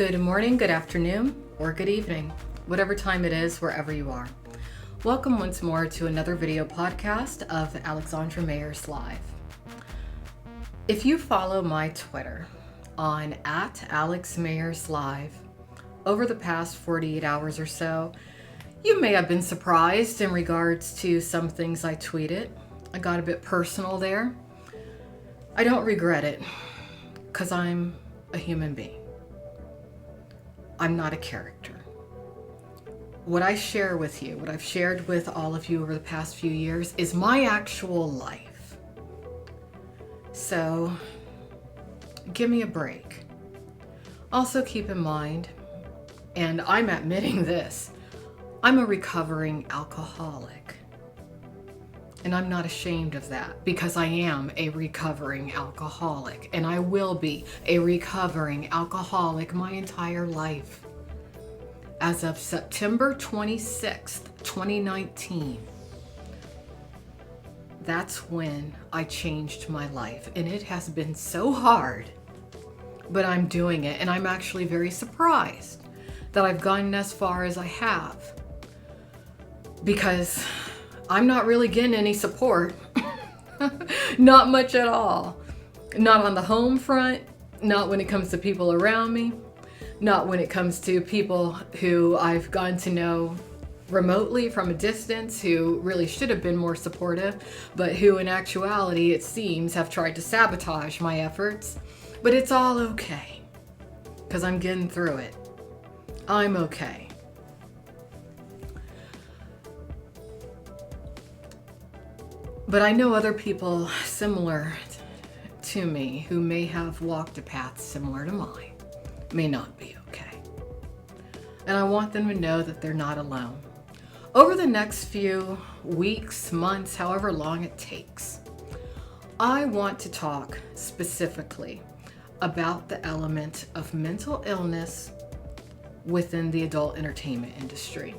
Good morning, good afternoon, or good evening, whatever time it is, wherever you are. Welcome once more to another video podcast of Alexandra Mayers Live. If you follow my Twitter on @AlexMayersLive, over the past 48 hours or so, you may have been surprised in regards to some things I tweeted. I got a bit personal there. I don't regret it, because I'm a human being. I'm not a character. What I share with you, what I've shared with all of you over the past few years, is my actual life. So, give me a break. Also keep in mind, and I'm admitting this, I'm a recovering alcoholic. And I'm not ashamed of that, because I am a recovering alcoholic, and I will be a recovering alcoholic my entire life. As of September 26th, 2019, that's when I changed my life, and it has been so hard, but I'm doing it, and I'm actually very surprised that I've gotten as far as I have, because I'm not really getting any support. Not much at all. Not on the home front, not when it comes to people around me, not when it comes to people who I've gotten to know remotely from a distance, who really should have been more supportive, but who in actuality, it seems, have tried to sabotage my efforts. But it's all okay, because I'm getting through it. I'm okay. But I know other people similar to me who may have walked a path similar to mine may not be okay. And I want them to know that they're not alone. Over the next few weeks, months, however long it takes, I want to talk specifically about the element of mental illness within the adult entertainment industry.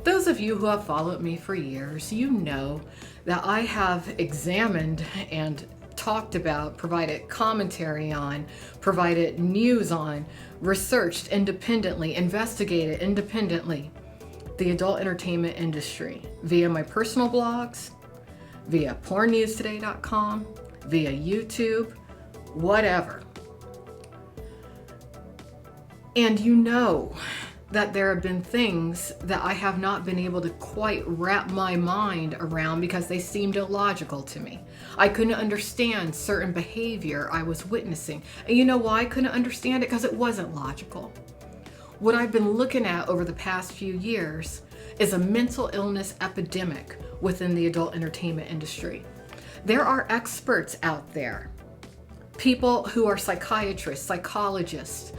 Those of you who have followed me for years, you know that I have examined and talked about, provided commentary on, provided news on, researched independently, investigated independently the adult entertainment industry via my personal blogs, via pornnewstoday.com, via YouTube, whatever. And you know that there have been things that I have not been able to quite wrap my mind around because they seemed illogical to me. I couldn't understand certain behavior I was witnessing. And you know why I couldn't understand it? Because it wasn't logical. What I've been looking at over the past few years is a mental illness epidemic within the adult entertainment industry. There are experts out there, people who are psychiatrists, psychologists,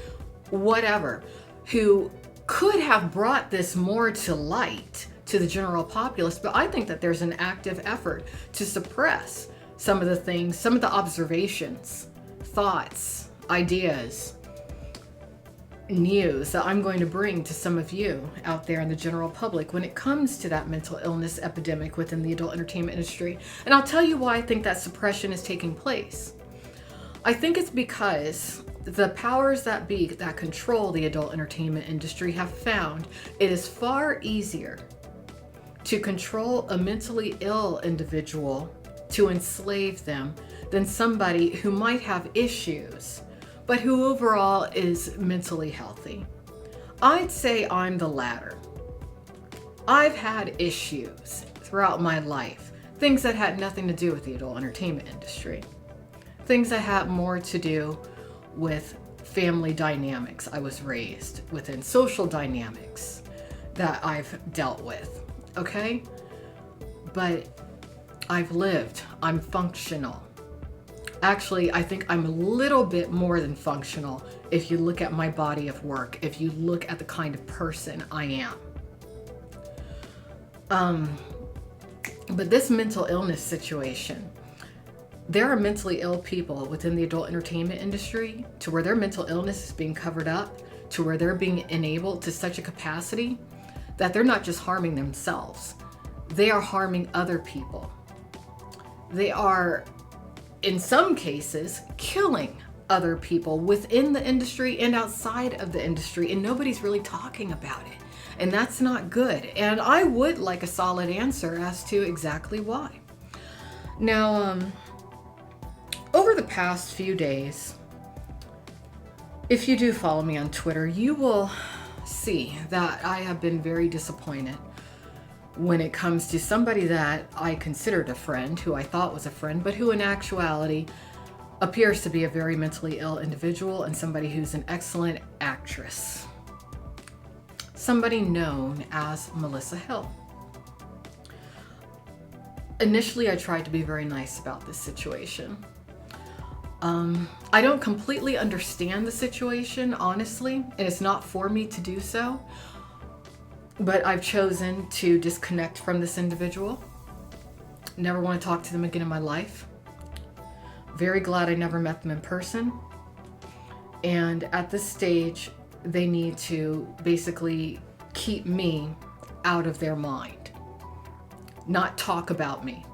whatever, who could have brought this more to light to the general populace, but I think that there's an active effort to suppress some of the things, some of the observations, thoughts, ideas, news that I'm going to bring to some of you out there in the general public when it comes to that mental illness epidemic within the adult entertainment industry. And I'll tell you why I think that suppression is taking place. I think it's because the powers that be that control the adult entertainment industry have found it is far easier to control a mentally ill individual, to enslave them, than somebody who might have issues, but who overall is mentally healthy. I'd say I'm the latter. I've had issues throughout my life, things that had nothing to do with the adult entertainment industry, things that had more to do with family dynamics I was raised within, social dynamics that I've dealt with, okay? But I've lived, I'm functional. Actually, I think I'm a little bit more than functional if you look at my body of work, if you look at the kind of person I am. But this mental illness situation, there are mentally ill people within the adult entertainment industry to where their mental illness is being covered up, to where they're being enabled to such a capacity that they're not just harming themselves, they are harming other people. They are, in some cases, killing other people within the industry and outside of the industry, and nobody's really talking about it. And that's not good. And I would like a solid answer as to exactly why. Now, over the past few days, if you do follow me on Twitter, you will see that I have been very disappointed when it comes to somebody that I considered a friend, who I thought was a friend, but who in actuality appears to be a very mentally ill individual and somebody who's an excellent actress. Somebody known as Melissa Hill. Initially, I tried to be very nice about this situation. I don't completely understand the situation, honestly, and it's not for me to do so. But I've chosen to disconnect from this individual. Never want to talk to them again in my life. Very glad I never met them in person. And at this stage, they need to basically keep me out of their mind, not talk about me.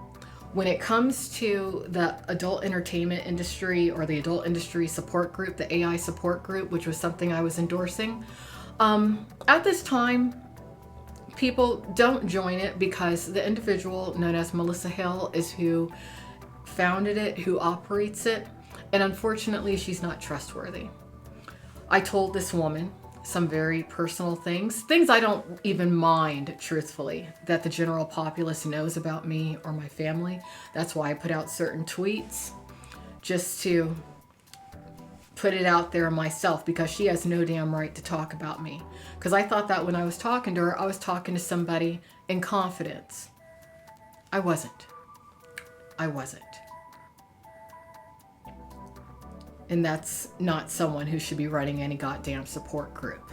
When it comes to the adult entertainment industry or the adult industry support group, the AI support group, which was something I was endorsing, at this time, people don't join it because the individual known as Melissa Hill is who founded it, who operates it, and unfortunately, she's not trustworthy. I told this woman some very personal things I don't even mind, truthfully, that the general populace knows about me or my family. That's why I put out certain tweets, just to put it out there myself, because she has no damn right to talk about me. Because I thought that when I was talking to her, I was talking to somebody in confidence. I wasn't. And that's not someone who should be running any goddamn support group.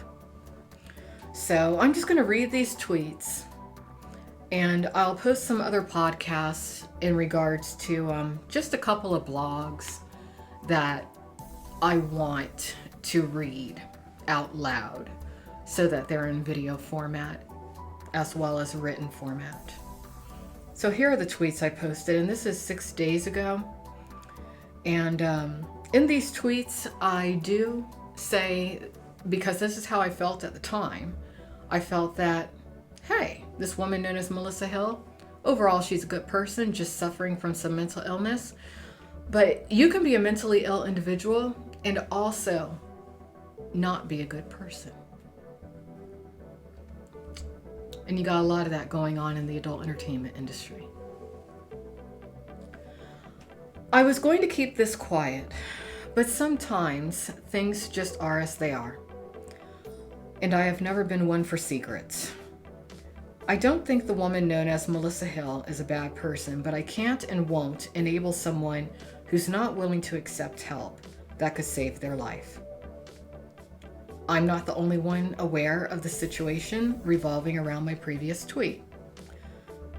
So I'm just going to read these tweets, and I'll post some other podcasts in regards to just a couple of blogs that I want to read out loud so that they're in video format as well as written format. So here are the tweets I posted, and this is 6 days ago. And in these tweets, I do say, because this is how I felt at the time, I felt that, hey, this woman known as Melissa Hill, overall, she's a good person, just suffering from some mental illness. But you can be a mentally ill individual and also not be a good person. And you got a lot of that going on in the adult entertainment industry. I was going to keep this quiet, but sometimes things just are as they are. And I have never been one for secrets. I don't think the woman known as Melissa Hill is a bad person, but I can't and won't enable someone who's not willing to accept help that could save their life. I'm not the only one aware of the situation revolving around my previous tweet.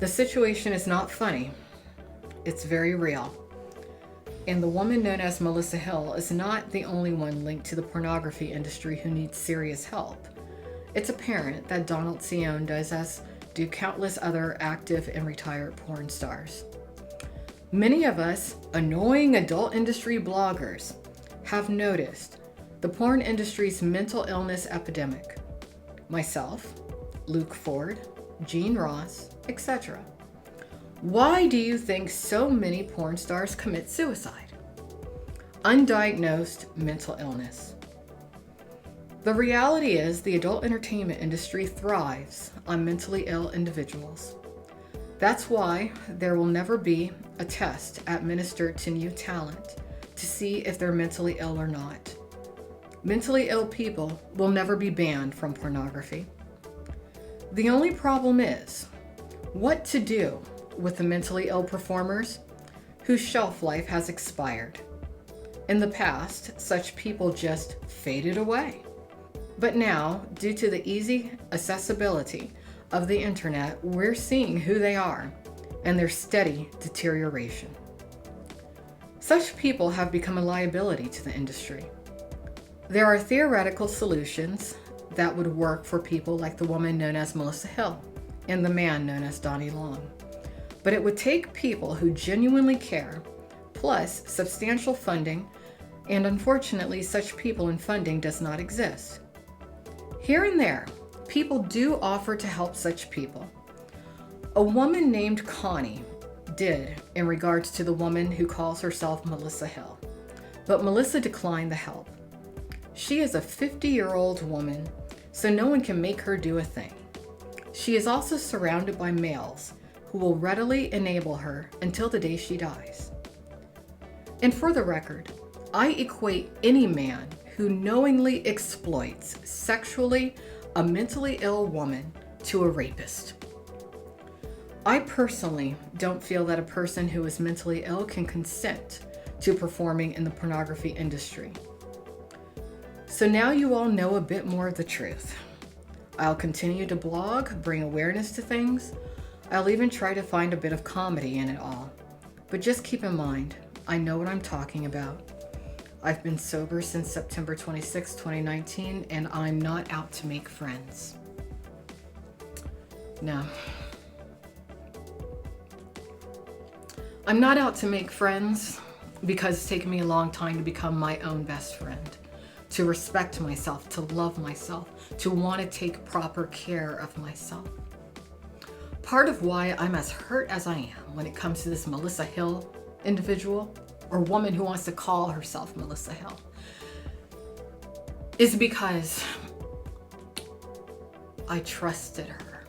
The situation is not funny. It's very real. And the woman known as Melissa Hill is not the only one linked to the pornography industry who needs serious help. It's apparent that Donald Sion does, as do countless other active and retired porn stars. Many of us annoying adult industry bloggers have noticed the porn industry's mental illness epidemic. Myself, Luke Ford, Gene Ross, etc. Why do you think so many porn stars commit suicide? Undiagnosed mental illness. The reality is the adult entertainment industry thrives on mentally ill individuals. That's why there will never be a test administered to new talent to see if they're mentally ill or not. Mentally ill people will never be banned from pornography. The only problem is what to do with the mentally ill performers whose shelf life has expired. In the past, such people just faded away. But now, due to the easy accessibility of the internet, we're seeing who they are and their steady deterioration. Such people have become a liability to the industry. There are theoretical solutions that would work for people like the woman known as Melissa Hill and the man known as Donnie Long. But it would take people who genuinely care, plus substantial funding And unfortunately, such people and funding does not exist. Here and there, people do offer to help such people. A woman named Connie did in regards to the woman who calls herself Melissa Hill, but Melissa declined the help. She is a 50-year-old woman, so no one can make her do a thing. She is also surrounded by males who will readily enable her until the day she dies. And for the record, I equate any man who knowingly exploits sexually a mentally ill woman to a rapist. I personally don't feel that a person who is mentally ill can consent to performing in the pornography industry. So now you all know a bit more of the truth. I'll continue to blog, bring awareness to things. I'll even try to find a bit of comedy in it all. But just keep in mind, I know what I'm talking about. I've been sober since September 26, 2019, and I'm not out to make friends. No. I'm not out to make friends because it's taken me a long time to become my own best friend, to respect myself, to love myself, to want to take proper care of myself. Part of why I'm as hurt as I am when it comes to this Melissa Hill individual, or woman who wants to call herself Melissa Hill, is because I trusted her.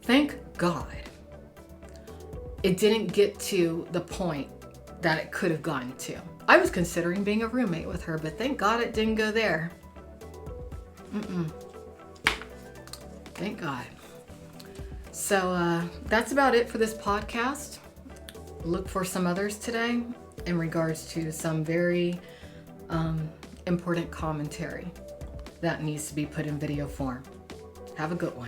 Thank God it didn't get to the point that it could have gone to. I was considering being a roommate with her, but thank God it didn't go there. Thank God. So that's about it for this podcast. Look for some others today in regards to some very important commentary that needs to be put in video form. Have a good one.